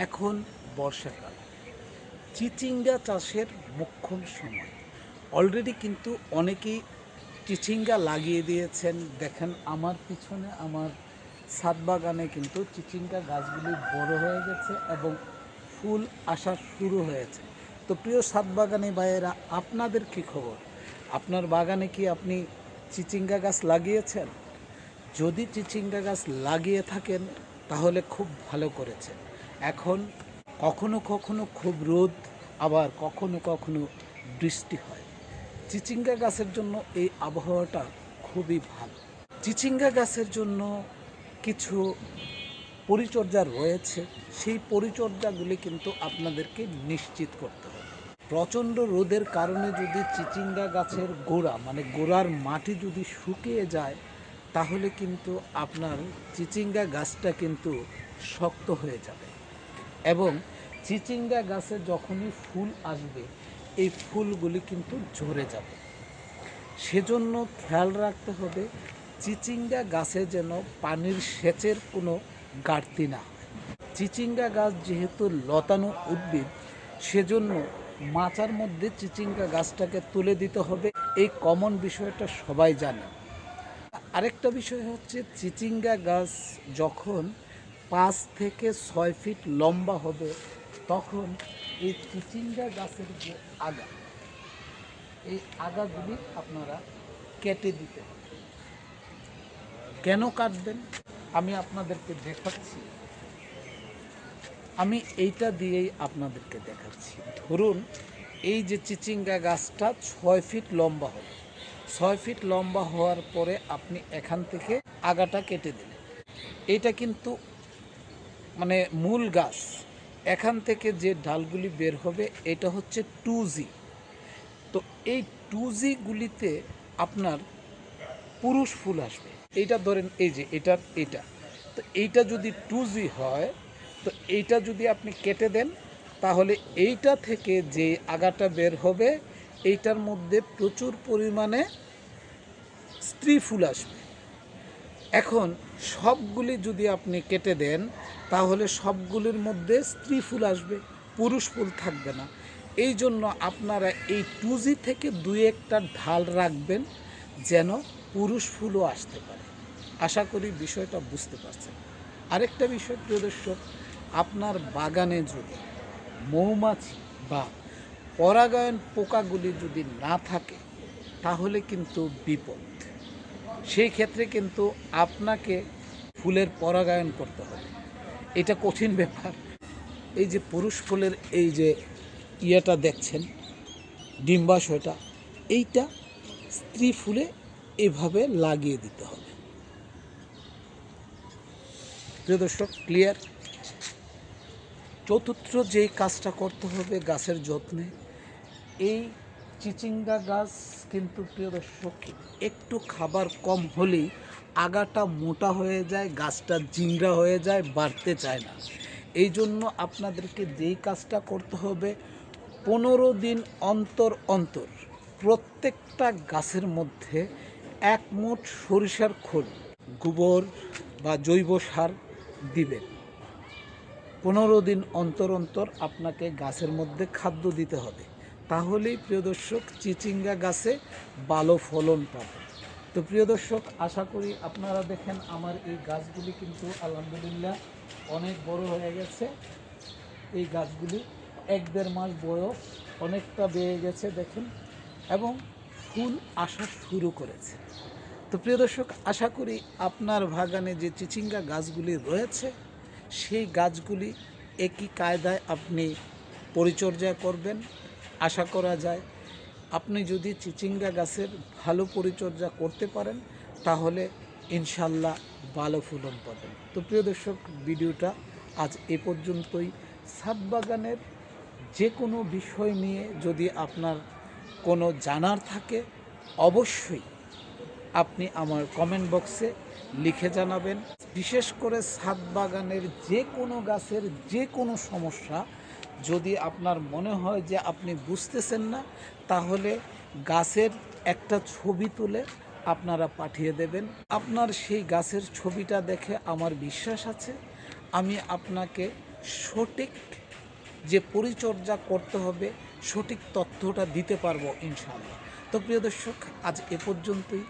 এখন বর্ষাকাল, চিচিঙ্গা চাষের মোক্ষম সময়। অলরেডি কিন্তু অনেকেই চিচিঙ্গা লাগিয়ে দিয়েছেন। দেখেন আমার পিছনে আমার ছাদ বাগানে কিন্তু চিচিঙ্গা গাছগুলি বড় হয়ে গেছে এবং ফুল আসা শুরু হয়েছে। তো প্রিয় ছাদ বাগানে ভাইয়েরা, আপনাদের কী খবর? আপনার বাগানে কি আপনি চিচিঙ্গা গাছ লাগিয়েছেন? যদি চিচিঙ্গা গাছ লাগিয়ে থাকেন তাহলে খুব ভালো করেছেন। এখন কখনো কখনো খুব রোদ, আবার কখনো কখনো বৃষ্টি হয়। চিচিঙ্গা গাছের জন্য এই আবহাওয়াটা খুবই ভালো। চিচিঙ্গা গাছের জন্য কিছু পরিচর্যা রয়েছে, সেই পরিচর্যাগুলি কিন্তু আপনাদেরকে নিশ্চিত করতে হবে। প্রচণ্ড রোদের কারণে যদি চিচিঙ্গা গাছের গোড়া মানে গোড়ার মাটি যদি শুকিয়ে যায়, তাহলে কিন্তু আপনার চিচিঙ্গা গাছটা কিন্তু শক্ত হয়ে যাবে এবং চিচিঙ্গা গাছে যখনই ফুল আসবে এই ফুলগুলি কিন্তু ঝরে যাবে। সেজন্য খেয়াল রাখতে হবে চিচিঙ্গা গাছে যেন পানির সেচের কোনো ঘাটতি না হয়। চিচিঙ্গা গাছ যেহেতু লতানো উদ্ভিদ, সেজন্য মাচার মধ্যে চিচিঙ্গা গাছটাকে তুলে দিতে হবে। এই কমন বিষয়টা সবাই জানে। আরেকটা বিষয় হচ্ছে চিচিঙ্গা গাছ যখন 5 থেকে 6 ফিট লম্বা হবে, তখন এই চিচিঙ্গা গাছের যে আগা, এই আগাগুলি আপনারা কেটে দিতে হবে। কেন কাটবেন আমি আপনাদেরকে দেখাচ্ছি। আমি এইটা দিয়েই আপনাদেরকে দেখাচ্ছি। ধরুন এই যে চিচিঙ্গা গাছটা 6 ফিট লম্বা হবে। 6 ফিট লম্বা হওয়ার পরে আপনি এখান থেকে আগাটা কেটে দিলেন। এটা কিন্তু মানে মূল গাছ। এখান থেকে যে ডালগুলি বের হবে এটা হচ্ছে 2G। তো এই 2Gগুলিতে আপনার পুরুষ ফুল আসবে। এইটা ধরেন এই যে এটা তো এইটা যদি 2G হয়, তো এইটা যদি আপনি কেটে দেন, তাহলে এইটা থেকে যে আগাটা বের হবে এইটার মধ্যে প্রচুর পরিমাণে স্ত্রী ফুল আসবে। এখন সবগুলি যদি আপনি কেটে দেন, তাহলে সবগুলির মধ্যে স্ত্রী ফুল আসবে, পুরুষ ফুল থাকবে না। এই জন্য আপনারা এই 2G থেকে 2-1টা ঢাল রাখবেন, যেন পুরুষ ফুলও আসতে পারে। আশা করি বিষয়টা বুঝতে পারছেন। আরেকটা বিষয় প্রিয় দর্শক, আপনার বাগানে যদি মৌমাছি বা পরাগায়ন পোকাগুলি যদি না থাকে, তাহলে কিন্তু বিপদ। সেই ক্ষেত্রে কিন্তু আপনাকে ফুলের পরাগায়ন করতে হবে। এটা কঠিন ব্যাপার। এই যে পুরুষ ফুলের এই যে ইয়েটা দেখছেন, ডিম্বাশয়টা, এইটা স্ত্রী ফুলে এভাবে লাগিয়ে দিতে হবে। প্রিয় দর্শক, ক্লিয়ার? চতুর্থ যেই কাজটা করতে হবে গাছের যত্নে, এই চিচিঙ্গা গাছ কিন্তু প্রিয় দর্শক একটু খাবার কম হলেই আগাটা মোটা হয়ে যায়, গাছটা জিংড়া হয়ে যায়, বাড়তে চায় না। এই জন্য আপনাদেরকে যেই কাজটা করতে হবে, 15 দিন অন্তর অন্তর প্রত্যেকটা গাছের মধ্যে 1 মুঠ সরিষার খোল, গোবর বা জৈব সার দিবেন। 15 দিন অন্তর অন্তর আপনাকে গাছের মধ্যে খাদ্য দিতে হবে। তাহলেই প্রিয় দর্শক চিচিঙ্গা গাছে ভালো ফলন পাবে। তো প্রিয় দর্শক, আশা করি আপনারা দেখেন আমার এই গাছগুলি কিন্তু আলহামদুলিল্লাহ অনেক বড় হয়ে গেছে। এই গাছগুলি 1-1.5 মাস বয়স, অনেকটা বেড়ে গেছে দেখেন, এবং ফুল আসা শুরু করেছে। তো প্রিয় দর্শক, আশা করি আপনার বাগানে যে চিচিঙ্গা গাছগুলি রয়েছে, সেই গাছগুলি একই কায়দায় আপনি পরিচর্যা করবেন। আশা করা যায় আপনি যদি চিচিঙ্গা গাছের ভালো পরিচর্যা করতে পারেন, তাহলে ইনশাল্লাহ ভালো ফলন পাবেন। তো প্রিয় দর্শক, ভিডিওটা আজ এ পর্যন্তই। ছাদ বাগানের যে কোনো বিষয় নিয়ে যদি আপনার কোনো জানার থাকে, অবশ্যই আপনি আমার কমেন্ট বক্সে লিখে জানাবেন। বিশেষ করে ছাদ বাগানের যে কোনো গাছের যে কোনো সমস্যা যদি আপনার মনে হয় যে আপনি বুঝতেছেন না, তাহলে গাছের একটা ছবি তুলে আপনারা পাঠিয়ে দেবেন। আপনার সেই গাছের ছবিটা দেখে আমার বিশ্বাস আছে আমি আপনাকে সঠিক যে পরিচর্যা করতে হবে সঠিক তথ্যটা দিতে পারবো ইনশাআল্লাহ। তো প্রিয় দর্শক, আজ এ পর্যন্তই।